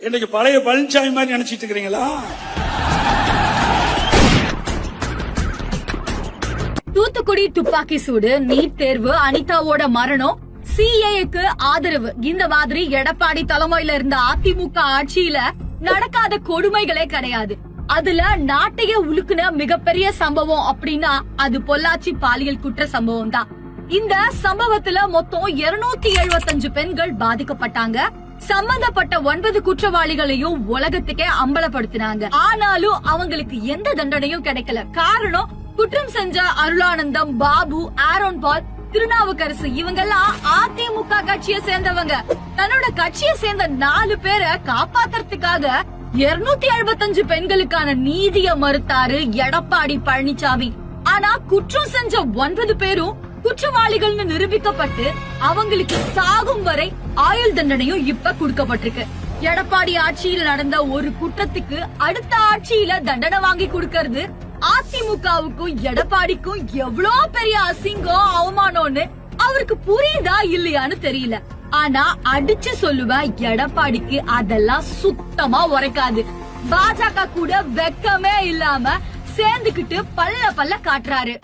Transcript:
இன்னைக்கு பழைய பழனிசாமி மாதிரி நினைச்சிட்டு இருக்கிறீங்களா? தூத்துக்குடி துப்பாக்கி சூடு, நீட் தேர்வு, அனிதாவோட மரணம், சிஏக்கு ஆதரவு, இந்த மாதிரி எடப்பாடி தலைமையில இருந்த அதிமுக ஆட்சியில நடக்காத கொடுமைகளே கிடையாது. அதுல நாட்டையே உலுக்குன மிகப்பெரிய சம்பவம் அப்படின்னா அது பொள்ளாச்சி பாலியல் குற்ற சம்பவம் தான். இந்த சம்பவத்துல மொத்தம் 275 பெண்கள் பாதிக்கப்பட்டாங்க. சம்பந்தப்பட்ட 9 குற்றவாளிகளையும் உலகத்துக்கே அம்பலப்படுத்தினாங்க. ஆனாலும் அவங்களுக்கு எந்த தண்டனையும் கிடைக்கல. காரணம், குற்றம் செஞ்ச அருளானந்தம், பாபு, ஆரோன் பால், திருநாவுக்கரசு இவங்கெல்லாம் அதிமுக கட்சியை சேர்ந்தவங்க. தன்னோட கட்சியை சேர்ந்த 4 பேரை காப்பாத்துறதுக்காக 275 பெண்களுக்கான நீதியை மறுத்தாரு எடப்பாடி பழனிசாமி. ஆனா குற்றம் செஞ்ச 9 பேரும் குற்றவாளிகள்னு நிரூபிக்கப்பட்டு அவங்களுக்கு சாகும் வரை ஆயுள் தண்டனையும் இப்ப கொடுக்கப்பட்டிருக்கு. எடப்பாடி ஆட்சியில் நடந்த ஒரு குற்றத்துக்கு அடுத்த ஆட்சியில தண்டனை வாங்கி கொடுக்கறது அதிமுகவுக்கும் எடப்பாடிக்கும் எவ்வளவு பெரிய அசிங்கம், அவமானம்னு அவருக்கு புரியுதா இல்லையான்னு தெரியல. ஆனா அடிச்சு சொல்லுவேன், எடப்பாடிக்கு அதெல்லாம் சுத்தமா உரைக்காது. பாஜக கூட வெக்கமே இல்லாம சேர்ந்துகிட்டு பல்ல காட்டுறாரு.